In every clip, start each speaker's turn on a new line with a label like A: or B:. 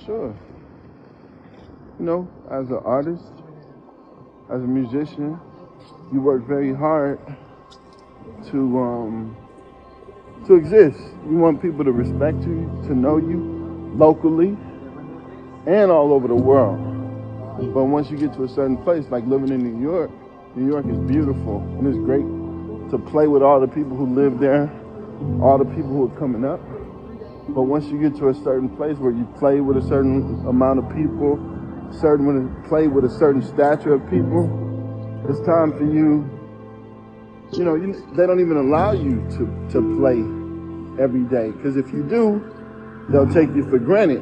A: Sure. You know, as an artist, as a musician, you work very hard to exist. You want people to respect you, to know you locally and all over the world. But once you get to a certain place, like living in New York is beautiful and it's great to play with all the people who live there, all the people who are coming up. But once you get to a certain place where you play with a certain amount of people, play with a certain stature of people, it's time for you. You know, they don't even allow you to play every day, because if you do, they'll take you for granted.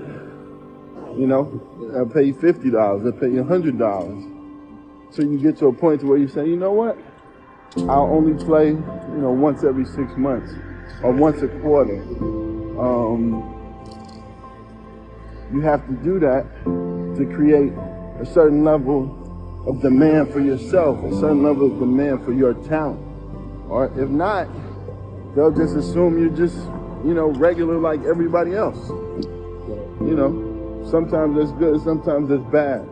A: You know, they'll pay you $50, they'll pay you $100. So you get to a point to where you say, you know what? I'll only play, you know, once every 6 months or once a quarter. You have to do that to create a certain level of demand for yourself, a certain level of demand for your talent. Or if not, they'll just assume you're just, you know, regular like everybody else. You know, sometimes that's good, sometimes that's bad.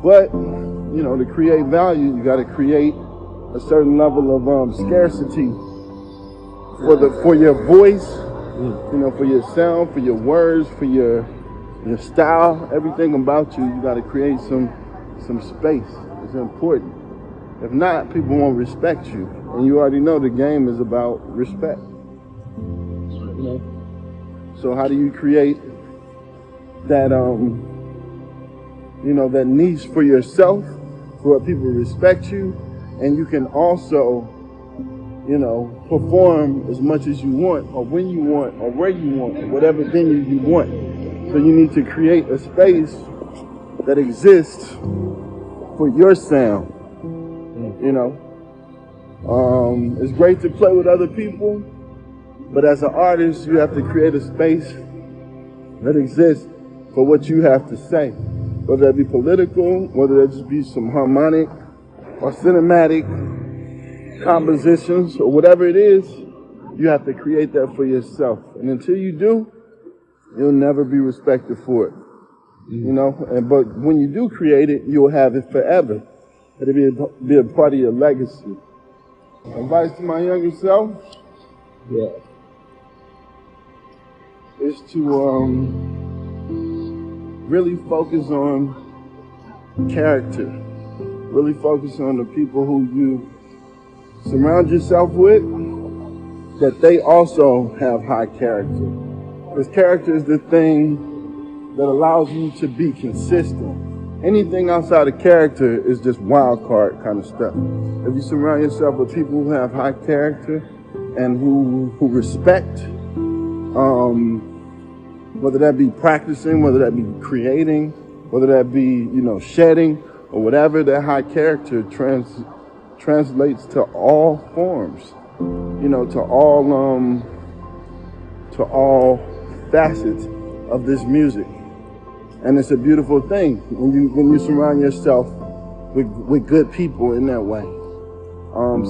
A: But, you know, to create value, you got to create a certain level of scarcity for your voice, you know, for your sound, for your words, for your style, everything about you. You got to create some space. It's important. If not, people won't respect you, and you already know the game is about respect. You know? So how do you create that you know, that niche for yourself, where people respect you, and you can also, you know, perform as much as you want, or when you want, or where you want, or whatever venue you want. So you need to create a space that exists for your sound. You know, it's great to play with other people, but as an artist, you have to create a space that exists for what you have to say, whether that be political, whether that just be some harmonic or cinematic compositions or whatever it is. You have to create that for yourself, and until you do, you'll never be respected for it. You know, but when you do create it, you'll have it forever. It'll be a part of your legacy. Advice to my younger self, is to really focus on character. Really focus on the people who you surround yourself with, that they also have high character. Because character is the thing that allows you to be consistent. Anything outside of character is just wild card kind of stuff. If you surround yourself with people who have high character and who respect, whether that be practicing, whether that be creating, whether that be, you know, shedding, or whatever, that high character translates to all forms, you know, to all facets of this music. And it's a beautiful thing when you surround yourself with good people in that way.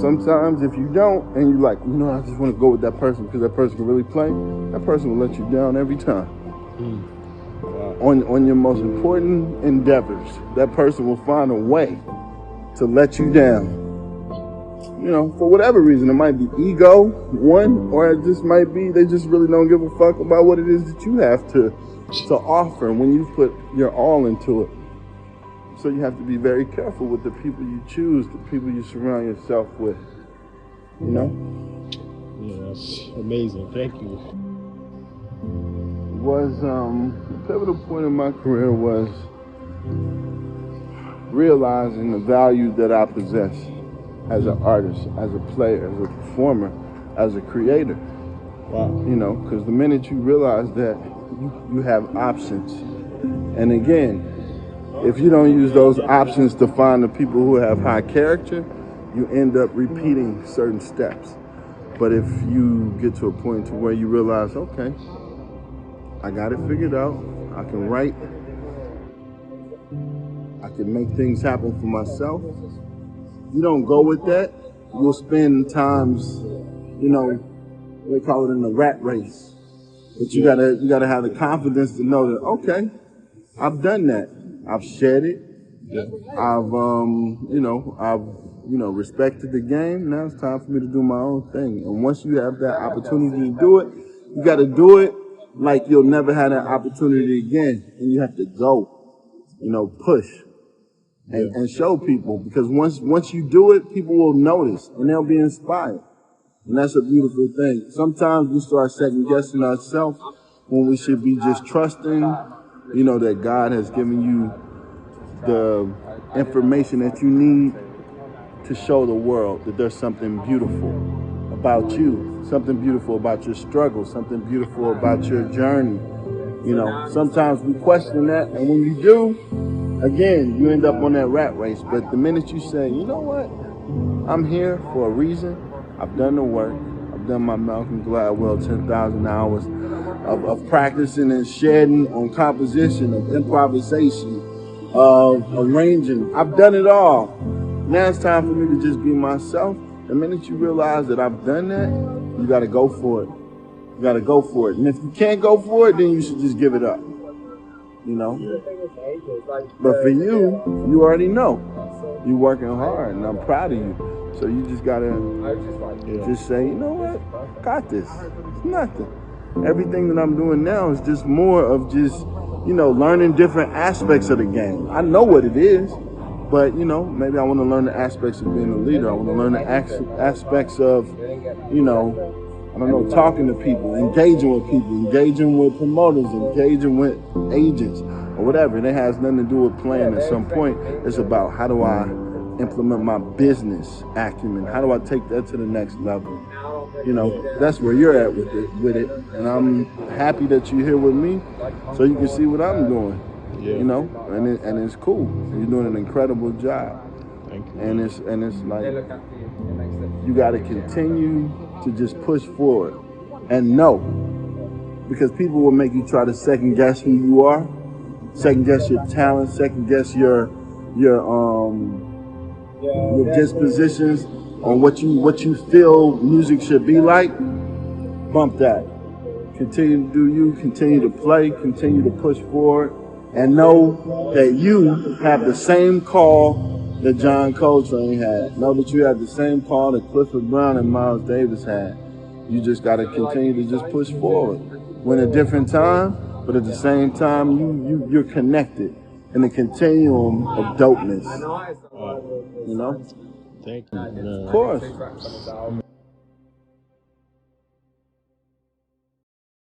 A: Sometimes if you don't, and you're like, you know, I just want to go with that person because that person can really play, that person will let you down every time. Wow. On your most important endeavors, that person will find a way to let you down. You know, for whatever reason. It might be ego, one, or it just might be they just really don't give a fuck about what it is that you have to offer when you put your all into it. So you have to be very careful with the people you choose, the people you surround yourself with. You know?
B: Yeah, that's amazing. Thank you.
A: The pivotal point in my career was realizing the value that I possess as an artist, as a player, as a performer, as a creator.
B: Wow.
A: You know, because the minute you realize that you have options, and again, if you don't use those options to find the people who have high character, you end up repeating certain steps. But if you get to a point to where you realize, okay, I got it figured out, I can write, I can make things happen for myself. You don't go with that, you'll spend times, you know, they call it in the rat race. But you gotta have the confidence to know that, okay, I've done that. I've shared it.
B: Yeah.
A: I've respected the game. Now it's time for me to do my own thing. And once you have that opportunity to do it, you got to do it like you'll never have that opportunity again. And you have to go, push and show people. Because once you do it, people will notice and they'll be inspired. And that's a beautiful thing. Sometimes we start second guessing ourselves when we should be just trusting, that God has given you the information that you need to show the world that there's something beautiful about you, something beautiful about your struggle, something beautiful about your journey. Sometimes we question that, and when you do, again, you end up on that rat race. But the minute you say, you know what, I'm here for a reason, I've done the work, I've done my Malcolm Gladwell 10,000 hours of practicing and shedding on composition, of improvisation, of arranging. I've done it all. Now it's time for me to just be myself. The minute you realize that I've done that, you got to go for it. You got to go for it. And if you can't go for it, then you should just give it up. But for you already know. You're working hard, and I'm proud of you. So you just got to just say, you know what? Got this. It's nothing. Everything that I'm doing now is just more of just, learning different aspects of the game. I know what it is, but, maybe I want to learn the aspects of being a leader. I want to learn the aspects of, talking to people, engaging with people, engaging with promoters, engaging with agents, or whatever. And it has nothing to do with playing at some point. It's about how do I implement my business acumen? How do I take that to the next level? That's where you're at with it. And I'm happy that you're here with me so you can see what I'm doing.
B: Yeah.
A: And it's cool. You're doing an incredible job.
B: Thank you.
A: And it's like you got to continue to just push forward and know, because people will make you try to second guess who you are, second guess your talent, second guess your dispositions on what you feel music should be like. Bump that. Continue to do you. Continue to play. Continue to push forward. And know that you have the same call that John Coltrane had. Know that you have the same call that Clifford Brown and Miles Davis had. You just got to continue to just push forward. We're in a different time, but at the same time, you're connected in the continuum of dopeness.
B: Thank you.
A: Of course.